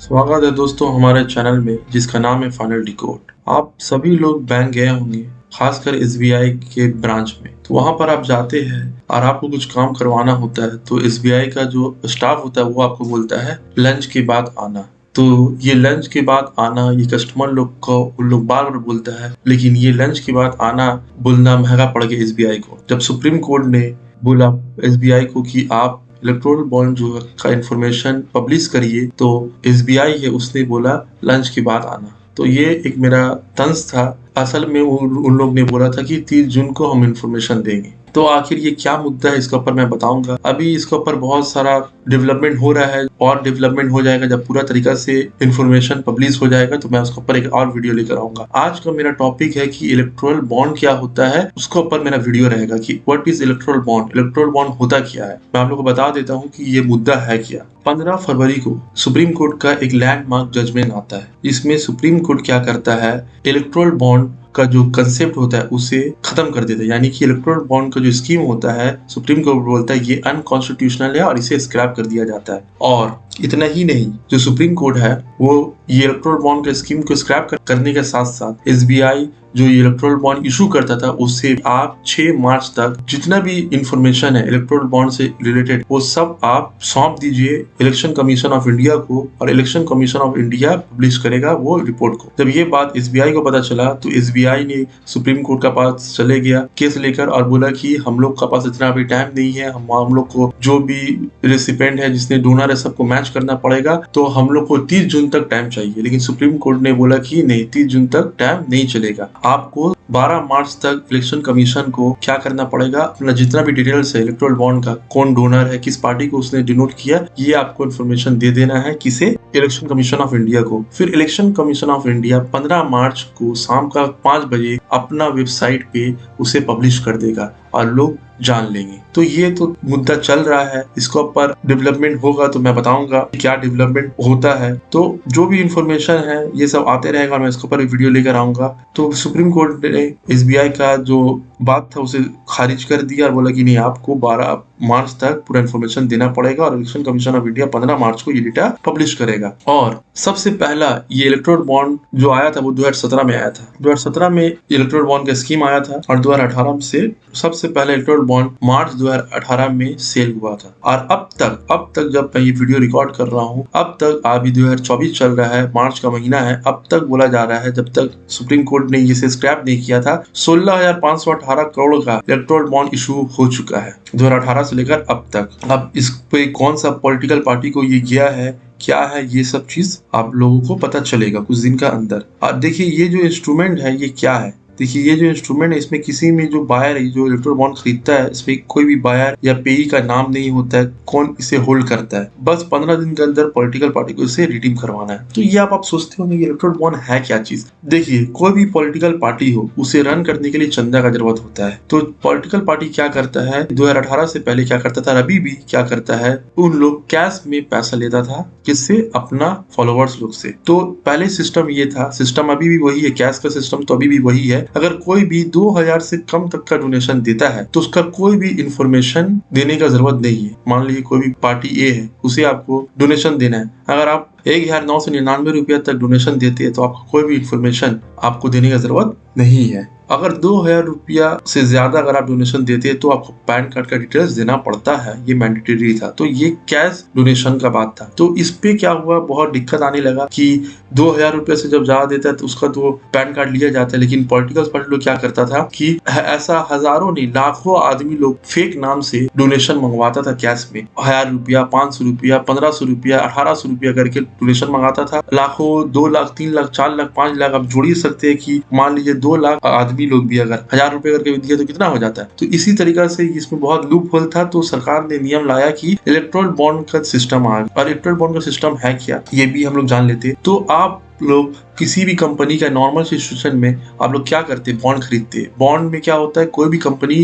स्वागत है दोस्तों हमारे चैनल में जिसका नाम है फाइनल डिकोड। आप सभी लोग बैंक गए होंगे, खासकर एसबीआई के ब्रांच में। तो वहां पर आप जाते हैं और आपको कुछ काम करवाना होता है, तो एसबीआई का जो स्टाफ होता है वो आपको बोलता है लंच के बाद आना। तो ये लंच के बाद आना, ये कस्टमर लोग को उन लोग बार बार बोलता है, लेकिन ये लंच के बाद आना बोलना महंगा पड़ गया एसबीआई को। जब सुप्रीम कोर्ट ने बोला एसबीआई को कि आप इलेक्टोरल बॉन्ड जो का इंफॉर्मेशन पब्लिश करिए, तो एसबीआई है उसने बोला लंच के बाद आना। तो ये एक मेरा तंज था। असल में उन लोग ने बोला था कि 30 जून को हम इंफॉर्मेशन देंगे। तो आखिर ये क्या मुद्दा है इसके ऊपर मैं बताऊंगा। अभी इसके ऊपर बहुत सारा डेवलपमेंट हो रहा है और डेवलपमेंट हो जाएगा जब पूरा तरीका से इंफॉर्मेशन पब्लिश हो जाएगा, तो मैं उसके ऊपर एक और वीडियो लेकर आऊंगा। आज का मेरा टॉपिक है कि इलेक्टोरल बॉन्ड क्या होता है, उसके ऊपर मेरा वीडियो रहेगा कि what is electoral bond, electoral bond होता क्या है। मैं आप लोग को बता देता हूँ कि ये मुद्दा है क्या। 15 फरवरी को सुप्रीम कोर्ट का एक लैंडमार्क जजमेंट आता है। इसमें सुप्रीम कोर्ट क्या करता है, इलेक्टोरल बॉन्ड का जो कंसेप्ट होता है उसे खत्म कर देता है। यानी कि इलेक्टोरल बॉन्ड का जो स्कीम होता है, सुप्रीम कोर्ट बोलता है ये अनकॉन्स्टिट्यूशनल है और इसे स्क्रैप कर दिया जाता है। और इतना ही नहीं, जो सुप्रीम कोर्ट है वो ये इलेक्टोरल बॉन्ड के स्कीम को स्क्रैप करने के साथ साथ एसबीआई जो इलेक्टोरल बॉन्ड इशू करता था उससे आप 6 मार्च तक जितना भी इंफॉर्मेशन है इलेक्टोरल बॉन्ड से रिलेटेड वो सब आप सौंप दीजिए इलेक्शन कमीशन ऑफ इंडिया को, और election commission of India publish करेगा वो रिपोर्ट को। जब ये बात एसबीआई को पता चला तो एसबीआई ने सुप्रीम कोर्ट का पास चले गया केस लेकर और बोला कि हम लोग का पास इतना अभी टाइम नहीं है, हम लोग को जो भी रेसिपेंट है जिसने डोनर है सबको मैच करना पड़ेगा, तो हम लोग को 30 जून तक टाइम चाहिए। लेकिन सुप्रीम कोर्ट ने बोला कि नहीं, 30 जून तक टाइम नहीं चलेगा, आपको 12 मार्च तक इलेक्शन कमीशन को क्या करना पड़ेगा, अपना जितना भी डिटेल्स है इलेक्टोरल बॉन्ड का, कौन डोनर है, किस पार्टी को उसने डिनोट किया, ये आपको इन्फॉर्मेशन दे देना है किसे, इलेक्शन कमीशन ऑफ इंडिया को। फिर इलेक्शन कमीशन ऑफ इंडिया 15 मार्च को शाम का 5 बजे अपना वेबसाइट पे उसे पब्लिश कर देगा और लोग जान लेंगे। तो ये तो मुद्दा चल रहा है, इसके ऊपर डेवलपमेंट होगा तो मैं बताऊंगा क्या डेवलपमेंट होता है। तो जो भी इंफॉर्मेशन है ये सब आते रहेगा और मैं इसके ऊपर वीडियो लेकर आऊंगा। तो सुप्रीम कोर्ट ने एसबीआई का जो बात था उसे खारिज कर दिया और बोला कि नहीं, आपको 12 मार्च तक पूरा इन्फॉर्मेशन देना पड़ेगा और इलेक्शन कमीशन ऑफ इंडिया 15 मार्च को ये डेटा पब्लिश करेगा। और सबसे पहला ये इलेक्टोरल बॉन्ड जो आया था वो 2017 में आया था। 2017 में इलेक्टोरल बॉन्ड का स्कीम आया था और 2018 से सबसे पहले इलेक्टोरल बॉन्ड मार्च 2018 में सेल हुआ था। और अब तक जब मैं ये वीडियो रिकॉर्ड कर रहा हूँ, अब तक अभी 2024 चल रहा है, मार्च का महीना है, अब तक बोला जा रहा है जब तक सुप्रीम कोर्ट ने इसे स्क्रैप नहीं किया था 16,518 करोड़ का इलेक्टोरल बॉन्ड इशू हो चुका है 2018 से लेकर अब तक। अब इस पे कौन सा पॉलिटिकल पार्टी को ये गया है, क्या है, ये सब चीज आप लोगों को पता चलेगा कुछ दिन का अंदर। और देखिए ये जो इंस्ट्रूमेंट है ये क्या है, देखिए ये जो इंस्ट्रूमेंट है इसमें किसी में जो बायर है, जो इलेक्टोरल बॉन्ड खरीदता है, इसमें कोई भी बायर या पेई का नाम नहीं होता है, कौन इसे होल्ड करता है। बस 15 दिन के अंदर पॉलिटिकल पार्टी को इसे रिडीम करवाना है। तो ये आप सोचते होंगे इलेक्टोरल बॉन्ड है क्या चीज। देखिए कोई भी पॉलिटिकल पार्टी हो उसे रन करने के लिए चंदा का जरूरत होता है। तो पॉलिटिकल पार्टी क्या करता है, 2018 से पहले क्या करता था, अभी भी क्या करता है, उन लोग कैश में पैसा लेता था, किससे, अपना फॉलोअर्स लोग से। तो पहले सिस्टम ये था, सिस्टम अभी भी वही है, कैश का सिस्टम तो अभी भी वही है। अगर कोई भी 2000 से कम तक का डोनेशन देता है तो उसका कोई भी इंफॉर्मेशन देने का जरूरत नहीं है। मान लीजिए कोई भी पार्टी ए है, उसे आपको डोनेशन देना है, अगर आप 1999 रुपया तक डोनेशन देते हैं तो आपको कोई भी इंफॉर्मेशन आपको देने का जरूरत नहीं है। अगर 2000 रुपया से ज्यादा अगर आप डोनेशन देते हैं तो आपको पैन कार्ड का डिटेल्स देना पड़ता है, ये मैंडेटरी था। तो ये कैश डोनेशन का बात था। तो इस पे क्या हुआ, बहुत दिक्कत आने लगा कि 2000 रुपया से जब ज्यादा देता है तो उसका तो पैन कार्ड लिया जाता है। लेकिन पॉलिटिकल पार्टी लोग क्या करता था कि ऐसा हजारों नहीं लाखों आदमी लोग फेक नाम से डोनेशन मंगवाता था कैश में। 1000 रुपया, 500 रुपया, 1500 रुपया, 1800 रुपया करके डोनेशन मंगाता था। लाखों, 2 लाख, 3 लाख, 4 लाख, 5 लाख, आप जोड़ ही सकते हैं कि मान लीजिए 2 लाख आदमी लोग भी अगर 1000 रुपए करके दिया तो कितना हो जाता है। तो इसी तरीका से इसमें बहुत लूप होल था। तो सरकार ने नियम लाया कि इलेक्टोरल बॉन्ड का सिस्टम आ गया। और इलेक्टोरल बॉन्ड का सिस्टम है क्या, ये भी हम लोग जान लेते हैं। तो आप लोग किसी भी कंपनी का नॉर्मल सिचुएशन में आप लोग क्या करते हैं, बॉन्ड खरीदते हैं। बॉन्ड में क्या होता है, कोई भी कंपनी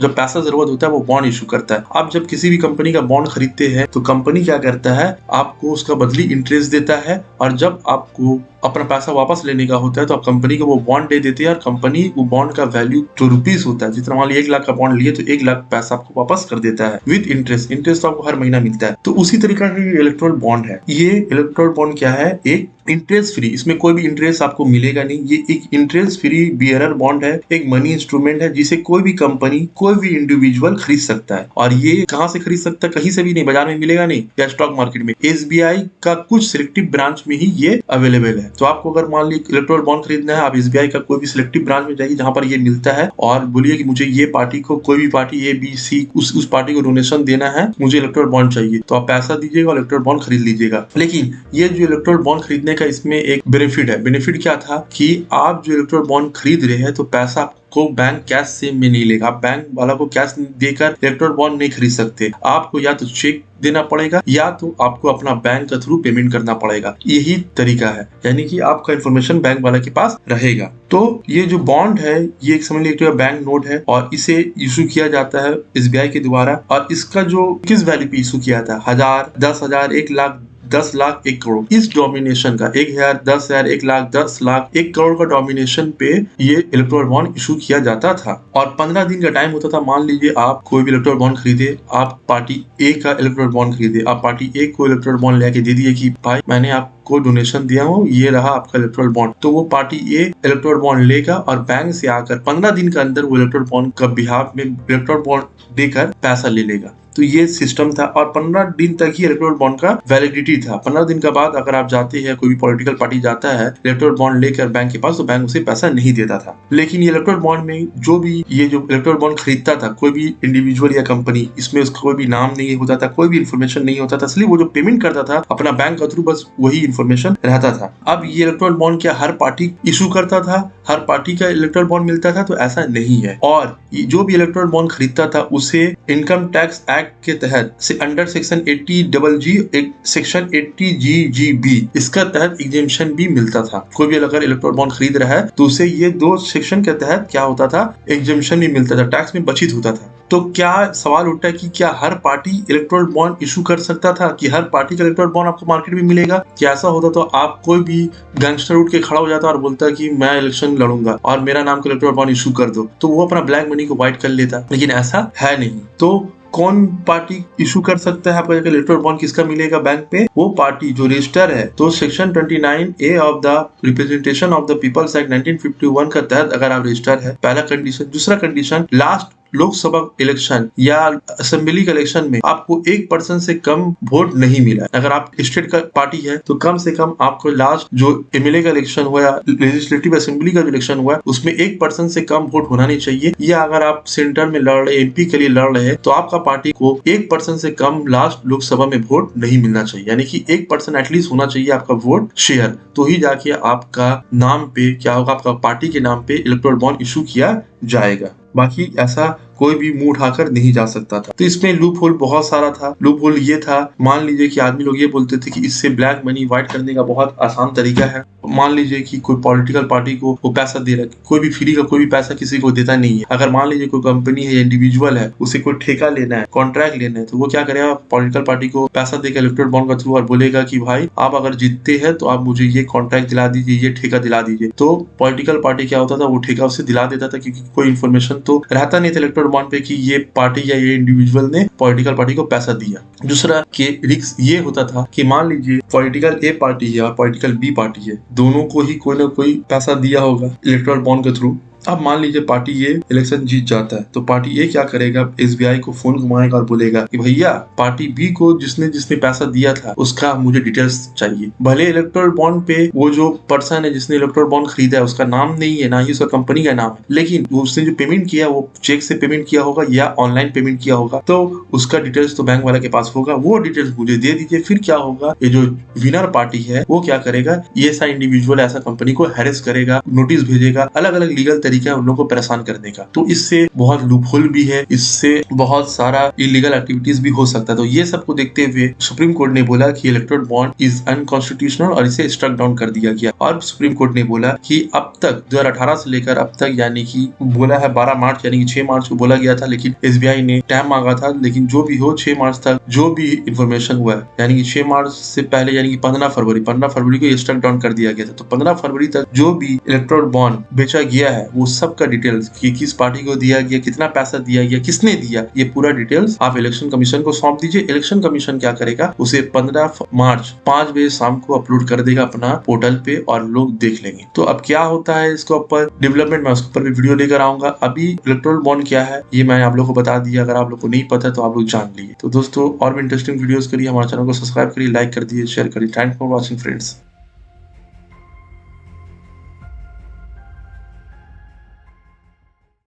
जब पैसा जरूरत होता है वो बॉन्ड इशू करता है। आप जब किसी भी कंपनी का बॉन्ड खरीदते हैं तो कंपनी क्या करता है, आपको उसका बदली इंटरेस्ट देता है, और जब आपको अपना पैसा वापस लेने का होता है तो आप कंपनी को वो बॉन्ड दे देते हैं, और कंपनी वो बॉन्ड का वैल्यू जो रुपीस होता है, जितना मान लीजिए 1 लाख का बॉन्ड लिए तो 1 लाख पैसा आपको वापस कर देता है विद इंटरेस्ट। इंटरेस्ट आपको हर महीना मिलता है। तो उसी तरीका का ये इलेक्ट्रल बॉन्ड है। ये इलेक्ट्रल बॉन्ड क्या है, एक इंटरेस्ट फ्री, इसमें कोई भी इंटरेस्ट आपको मिलेगा नहीं। ये एक इंटरेस्ट फ्री बियरर बॉन्ड है, एक मनी इंस्ट्रूमेंट है जिसे कोई भी कंपनी, कोई भी इंडिविजुअल खरीद सकता है। और ये कहाँ से खरीद सकता है, कहीं से भी नहीं, बाजार में मिलेगा नहीं या स्टॉक मार्केट में। एसबीआई का कुछ सिलेक्टिव ब्रांच में ही ये अवेलेबल है। तो आपको अगर मान लीजिए इलेक्ट्रल बॉन्ड खरीदना है, आप एसबीआई का कोई भी सिलेक्टिव ब्रांच में जाइए जहां पर ये मिलता है, और बोलिए कि मुझे ये पार्टी को, कोई भी पार्टी ए बी सी, उस पार्टी को डोनेशन देना है, मुझे इलेक्ट्रल बॉन्ड चाहिए। तो आप पैसा दीजिएगा और इलेक्ट्रल बॉन्ड खरीद लीजिएगा। लेकिन ये जो इलेक्ट्रल बॉन्ड खरीदने का इसमें एक बेनिफिट है। बेनिफिट क्या था कि आप जो इलेक्ट्रल बॉन्ड खरीद रहे हैं तो पैसा आपको बैंक कैश से में नहीं लेगा। आप बैंक वाला को कैश देकर इलेक्ट्रल बॉन्ड नहीं खरीद सकते। आपको या तो चेक देना पड़ेगा या तो आपको अपना बैंक के थ्रू पेमेंट करना पड़ेगा। यही तरीका है, यानी कि आपका इन्फॉर्मेशन बैंक वाला के पास रहेगा। तो ये जो बॉन्ड है ये एक समझ लीजिए बैंक नोट है, और इसे इशू किया जाता है एसबीआई के द्वारा। और इसका जो किस वैल्यू पे इशू किया था, 1000, 10,000, 1 लाख, 10 लाख, 1 करोड़, इस डोमिनेशन का 1000, 10,000, 1 लाख, 10 लाख, 1 करोड़ का डोमिनेशन पे ये इलेक्ट्रल बॉन्ड इशू किया जाता था। और 15 दिन का टाइम होता था। मान लीजिए आप कोई भी इलेक्ट्रल बॉन्ड खरीदे, आप पार्टी ए का इलेक्ट्रल बॉन्ड खरीदे, आप पार्टी ए को इलेक्ट्रल बॉन्ड लेके दे दिए कि भाई मैंने आपको डोनेशन दिया हूँ, ये रहा आपका इलेक्ट्रल बॉन्ड। तो वो पार्टी ए इलेक्ट्रल बॉन्ड लेगा और बैंक से आकर 15 दिन के अंदर वो इलेक्ट्रल बॉन्ड का बिहाफ में इलेक्ट्रल बॉन्ड देकर पैसा ले लेगा। तो ये सिस्टम था, और 15 दिन तक ही इलेक्ट्रल बॉन्ड का वैलिडिटी था। 15 दिन के बाद अगर आप जाते हैं, कोई भी पॉलिटिकल पार्टी जाता है इलेक्ट्रल बॉन्ड लेकर बैंक के पास, तो बैंक उसे पैसा नहीं देता था। लेकिन ये इलेक्ट्रल बॉन्ड में जो भी ये जो इलेक्ट्रल बॉन्ड खरीदता था, कोई भी इंडिविजुअल या कंपनी, इसमें उसका कोई भी नाम नहीं होता था, कोई भी इन्फॉर्मेशन नहीं होता था, इसलिए वो जो पेमेंट करता था अपना बैंक के थ्रू, बस वही इन्फॉर्मेशन रहता था। अब ये इलेक्ट्रल बॉन्ड क्या हर पार्टी इशू करता था, हर पार्टी का इलेक्ट्रल बॉन्ड मिलता था? तो ऐसा नहीं है। और जो भी इलेक्ट्रल बॉन्ड खरीदता था उसे इनकम टैक्स एक्ट के तहत से under section 80G, section 80GGB, इसका तहत एग्जेम्पशन भी मिलता था। कोई भी अगर इलेक्ट्रल बॉन्ड खरीद रहा है तो उसे ये 2 सेक्शन के तहत क्या होता था, एग्जेम्पशन भी मिलता था, टैक्स में बचित होता था। तो क्या सवाल उठता है कि क्या हर पार्टी इलेक्ट्रल बॉन्ड इशू कर सकता था, कि हर पार्टी का इलेक्ट्रल बॉन्ड आपको मार्केट में मिलेगा? क्या ऐसा होता तो आप कोई भी गैंगस्टर उठ के खड़ा हो जाता और बोलता कि मैं इलेक्शन लड़ूंगा और मेरा नाम का इलेक्ट्रल बॉन्ड इशू कर दो, तो वो अपना ब्लैक मनी को व्हाइट कर लेता। लेकिन ऐसा है नहीं। तो कौन पार्टी इशू कर सकता है आपका इलेक्ट्रल बॉन्ड, किसका मिलेगा बैंक पे? वो पार्टी जो रजिस्टर है। तो section 29A of the representation of the people's act 1951 का तहत अगर आप रजिस्टर है, पहला कंडीशन। दूसरा कंडीशन, लास्ट लोकसभा इलेक्शन या असेंबली का इलेक्शन में आपको 1% से कम वोट नहीं मिला। अगर आप स्टेट का पार्टी है तो कम से कम आपको लास्ट जो एमएलए का इलेक्शन हुआ या लेजिस्लेटिव असेंबली का इलेक्शन हुआ उसमें 1% से कम वोट होना नहीं चाहिए। या अगर आप सेंटर में लड़ रहे, एमपी के लिए लड़ रहे हैं, तो आपका पार्टी को 1% से कम लास्ट लोकसभा में वोट नहीं मिलना चाहिए। यानी कि 1% एटलीस्ट होना चाहिए आपका वोट शेयर, तो ही जाके आपका नाम पे क्या होगा, आपका पार्टी के नाम पे इलेक्ट्रल बॉन्ड इशू किया जाएगा। बाकी ऐसा कोई भी मुंह उठाकर नहीं जा सकता था। तो इसमें लूप होल बहुत सारा था। लूप होल ये था, मान लीजिए कि आदमी लोग ये बोलते थे कि इससे ब्लैक मनी व्हाइट करने का बहुत आसान तरीका है। मान लीजिए कि कोई पॉलिटिकल पार्टी को वो पैसा दे रहा है, कोई भी फ्री का कोई भी पैसा किसी को देता नहीं है। अगर मान लीजिए कोई कंपनी है या इंडिविजुअल है, उसे कोई ठेका लेना है, कॉन्ट्रैक्ट लेना है, तो वो क्या करेगा, पॉलिटिकल पार्टी को पैसा देकर इलेक्ट्रल बॉन्ड का थ्रू और बोलेगा कि भाई आप अगर जीतते हैं तो आप मुझे ये कॉन्ट्रैक्ट दिला दीजिए, ये ठेका दिला दीजिए। तो पॉलिटिकल पार्टी क्या होता था, वो ठेका उसे दिला देता था, क्योंकि कोई इन्फॉर्मेशन तो रहता नहीं था इलेक्ट्रल बॉन्ड पे कि ये पार्टी या ये इंडिविजुअल ने पॉलिटिकल पार्टी को पैसा दिया। दूसरा के रिस्क ये होता था कि मान लीजिए पॉलिटिकल ए पार्टी है और पॉलिटिकल बी पार्टी है, दोनों को ही कोई ना कोई पैसा दिया होगा इलेक्ट्रल बॉन्ड के थ्रू। अब मान लीजिए पार्टी ए इलेक्शन जीत जाता है, तो पार्टी ए क्या करेगा, एसबीआई को फोन घुमाएगा और बोलेगा कि भैया पार्टी बी को जिसने पैसा दिया था उसका मुझे डिटेल्स चाहिए। भले इलेक्ट्रल बॉन्ड पे वो जो पर्सन है जिसने इलेक्ट्रल बॉन्ड खरीदा है उसका नाम नहीं है, ना ही उसका कंपनी का नाम है, लेकिन उसने जो पेमेंट किया वो चेक से पेमेंट किया होगा या ऑनलाइन पेमेंट किया होगा, तो उसका डिटेल्स तो बैंक वाले के पास होगा। वो डिटेल्स मुझे दे दीजिए। फिर क्या होगा, ये जो विनर पार्टी है वो क्या करेगा, ये ऐसा इंडिविजुअल ऐसा कंपनी को हैरेस करेगा, नोटिस भेजेगा, अलग अलग लीगल तरीका है उन लोगों को परेशान करने का। तो इससे बहुत लूपहोल भी है, इससे बहुत सारा इलीगल एक्टिविटीज भी हो सकता है। तो ये सबको देखते हुए सुप्रीम कोर्ट ने बोला कि इलेक्टोरल बॉन्ड इज अनकॉन्स्टिट्यूशनल और इसे स्ट्रक डाउन कर दिया गया। और सुप्रीम कोर्ट ने बोला कि अब तक 2018 से लेकर अब तक, यानी कि बोला है 12 मार्च यानी कि 6 मार्च को बोला गया था, लेकिन एसबीआई ने टाइम मांगा था। लेकिन जो भी हो 6 मार्च तक जो भी इंफॉर्मेशन हुआ है, यानी कि 6 मार्च से पहले यानी कि 15 फरवरी को स्ट्रक डाउन कर दिया गया था। तो 15 फरवरी तक जो भी इलेक्टोरल बॉन्ड बेचा गया है वो सब का डिटेल्स, कि किस पार्टी को दिया गया, कितना पैसा दिया गया, किसने दिया, ये पूरा डिटेल्स आप इलेक्शन कमीशन को सौंप दीजिए। इलेक्शन कमीशन क्या करेगा, उसे 15 मार्च 5 बजे शाम को अपलोड कर देगा अपना पोर्टल पे और लोग देख लेंगे। तो अब क्या होता है इसके ऊपर डेवलपमेंट, मैं उसके ऊपर भी वीडियो लेकर आऊंगा। अभी इलेक्टोरल बॉन्ड क्या है ये मैं आप लोग को बता दिया, अगर आप लोग को नहीं पता है तो आप लोग जान लिए। तो दोस्तों और भी इंटरेस्टिंग वीडियोस के लिए हमारे चैनल को सब्सक्राइब करिए, लाइक कर दिए, शेयर करिए। Thank for watching friends.